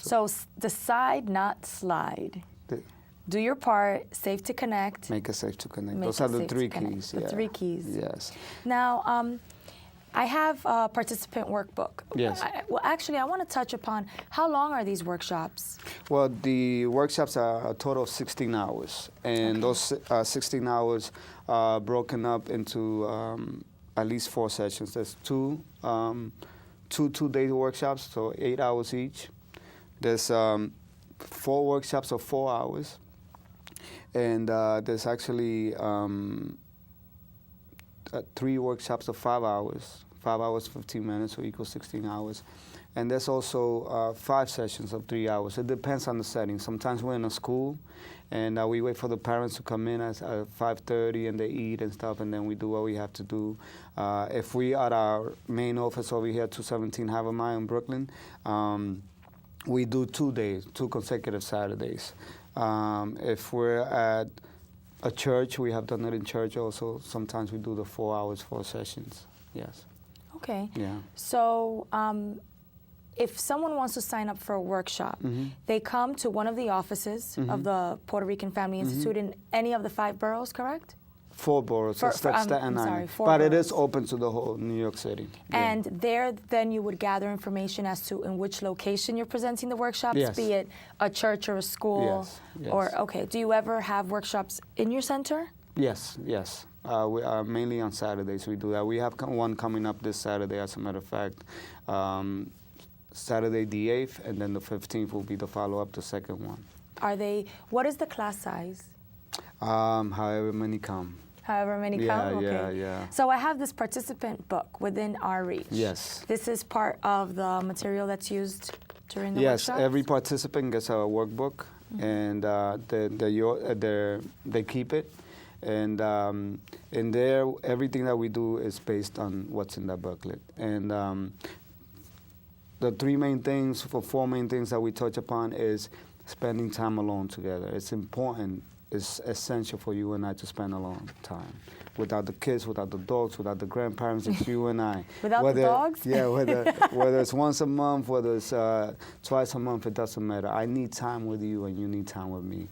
So decide, not slide. Do your part, safe to connect. Make it safe to connect. Those are the three keys. The three keys. Yes. Now, I have a participant workbook. Yes. Well, actually, I want to touch upon how long are these workshops? Well, the workshops are a total of 16 hours. And those 16 hours are broken up into at least 4 sessions. There's two two-day workshops, so 8 hours each. There's 4 workshops of 4 hours. And there's actually 3 workshops of 5 hours. 5 hours, 15 minutes, so equals 16 hours. And there's also 5 sessions of 3 hours. It depends on the setting. Sometimes we're in a school, and we wait for the parents to come in at 5:30, and they eat and stuff, and then we do what we have to do. If we are at our main office over here, 217 Havamai in Brooklyn, we do 2 days, 2 consecutive Saturdays. If we're at a church, we have done it in church also. Sometimes we do the 4 hours, 4 sessions. Yes. Okay. Yeah. So if someone wants to sign up for a workshop, they come to one of the offices of the Puerto Rican Family Institute in any of the 5 boroughs, correct? 4 boroughs, except Staten Island. But it is open to the whole New York City. And there, then you would gather information as to in which location you're presenting the workshops, Yes. be it a church or a school. Yes, yes. Or, okay, do you ever have workshops in your center? Yes, yes. We mainly on Saturdays we do that. We have one coming up this Saturday, as a matter of fact. Saturday the 8th, and then the 15th will be the follow-up, the second one. What is the class size? However many come. However many come? Okay. Yeah. So I have this participant book within our reach. Yes. This is part of the material that's used during the Yes, workshop? every participant gets a workbook, and they keep it. And in there, everything that we do is based on what's in that booklet. And the 4 main things that we touch upon is spending time alone together. It's important. It's essential for you and I to spend alone time. Without the kids, without the dogs, without the grandparents, it's you and I. Without the dogs? Yeah, whether it's once a month, whether it's twice a month, it doesn't matter. I need time with you and you need time with me.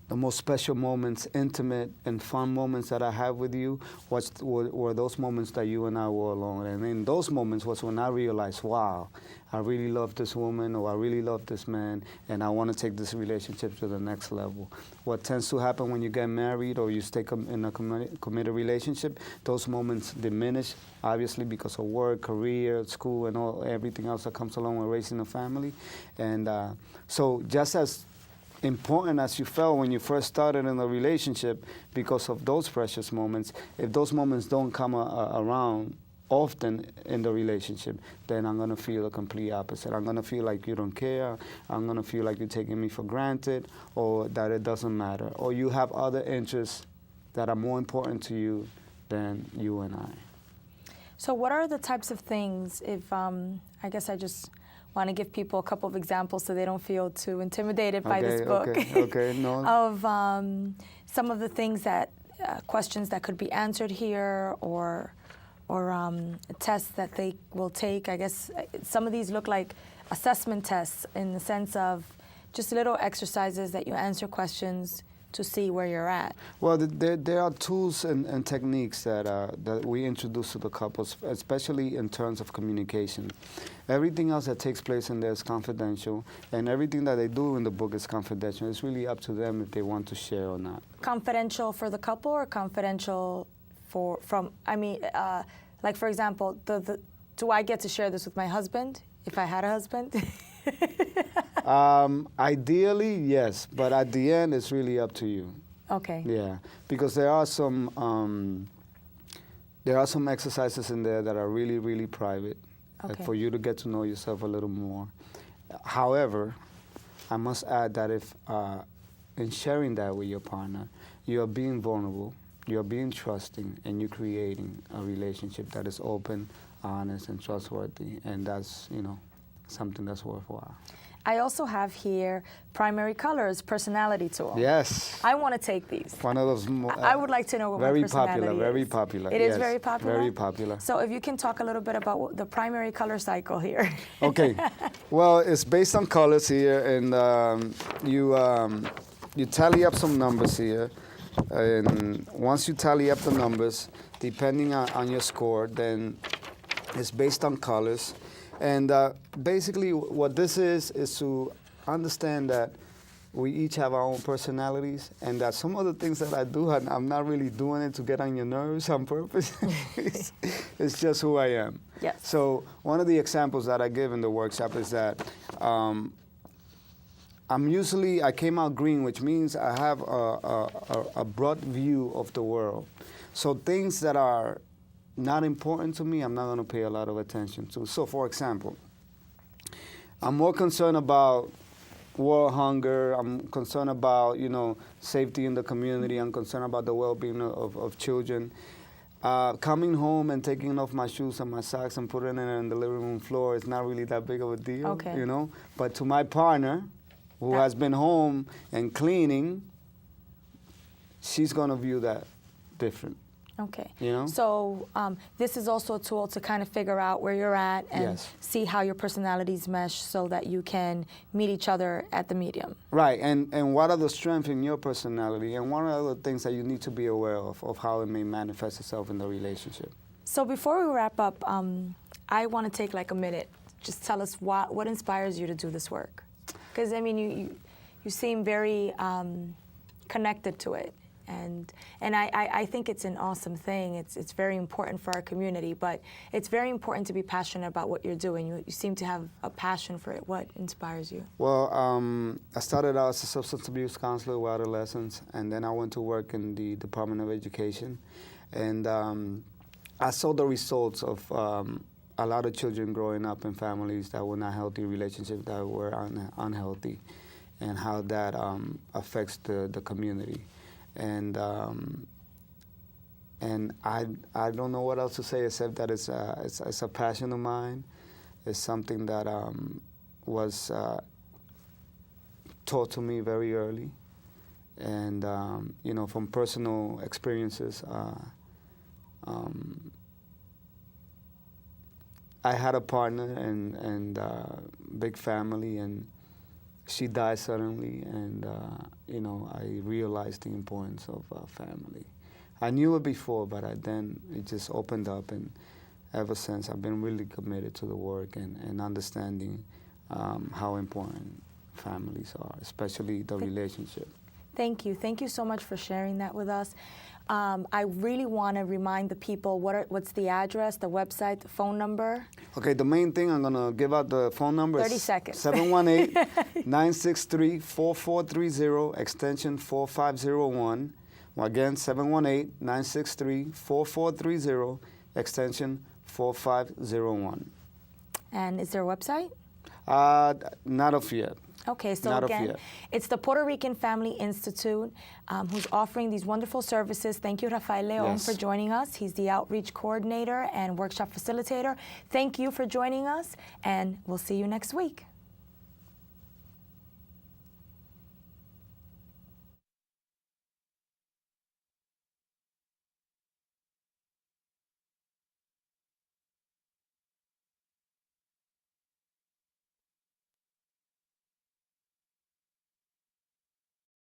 The most special moments, intimate and fun moments that I have with you were those moments that you and I were alone. And in those moments was when I realized, wow, I really love this woman, or I really love this man, and I want to take this relationship to the next level. What tends to happen when you get married or you stay in a committed relationship, those moments diminish, obviously, because of work, career, school, and everything else that comes along with raising a family. And so just as important as you felt when you first started in a relationship because of those precious moments, if those moments don't come around often in the relationship, then I'm going to feel the complete opposite. I'm going to feel like you don't care. I'm going to feel like you're taking me for granted, or that it doesn't matter, or you have other interests that are more important to you than you and I. So what are the types of things, if I guess I just want to give people a couple of examples so they don't feel too intimidated by this book. No. Of some of the things that, questions that could be answered here, or tests that they will take. I guess some of these look like assessment tests in the sense of just little exercises that you answer questions to see where you're at. Well, there are tools and techniques that we introduce to the couples, especially in terms of communication. Everything else that takes place in there is confidential, and everything that they do in the book is confidential. It's really up to them if they want to share or not. Confidential for the couple, or confidential like for example, do I get to share this with my husband if I had a husband? Ideally, yes, but at the end, it's really up to you. Okay. Yeah, because there are some exercises in there that are really, really private, for you to get to know yourself a little more. However, I must add that if in sharing that with your partner, you are being vulnerable, you're being trusting, and you're creating a relationship that is open, honest, and trustworthy, and that's something that's worthwhile. I also have here Primary Colors Personality Tool. Yes. I want to take these. One of those. I would like to know what my personality is. Very popular. It is very popular? Very popular. So if you can talk a little bit about the primary color cycle here. Okay. Well, it's based on colors here, and you tally up some numbers here, and once you tally up the numbers, depending on your score, then it's based on colors. And basically what this is to understand that we each have our own personalities, and that some of the things that I do, I'm not really doing it to get on your nerves on purpose. It's just who I am. Yes. So one of the examples that I give in the workshop is that I came out green, which means I have a broad view of the world. So things that are not important to me, I'm not going to pay a lot of attention to. So, for example, I'm more concerned about world hunger. I'm concerned about, safety in the community. I'm concerned about the well-being of children. Coming home and taking off my shoes and my socks and putting it on the living room floor is not really that big of a deal, Okay. But to my partner, who has been home and cleaning, she's going to view that different. Okay. So this is also a tool to kind of figure out where you're at and Yes. see how your personalities mesh so that you can meet each other at the medium. Right, and what are the strengths in your personality, and what are the things that you need to be aware of how it may manifest itself in the relationship? So before we wrap up, I want to take like a minute. Just tell us what inspires you to do this work. Because, I mean, you seem very connected to it. And I think it's an awesome thing. It's very important for our community, but it's very important to be passionate about what you're doing. You seem to have a passion for it. What inspires you? Well, I started out as a substance abuse counselor with adolescents, and then I went to work in the Department of Education. And I saw the results of a lot of children growing up in families that were not healthy, relationships that were unhealthy, and how that affects the community. And I don't know what else to say except that it's a passion of mine. It's something that was taught to me very early, and from personal experiences. I had a partner and big family, and she died suddenly, and I realized the importance of family. I knew it before, but then it just opened up, and ever since I've been really committed to the work and understanding how important families are, especially the relationship. Thank you. Thank you so much for sharing that with us. I really want to remind the people what's the address, the website, the phone number. Okay, the main thing, I'm going to give out the phone number. 30 seconds. 718-963-4430, extension 4501. Again, 718-963-4430, extension 4501. And is there a website? Not of yet. Okay, so Not again, yet. it's the Puerto Rican Family Institute who's offering these wonderful services. Thank you, Rafael Leon, Yes. for joining us. He's the outreach coordinator and workshop facilitator. Thank you for joining us, and we'll see you next week.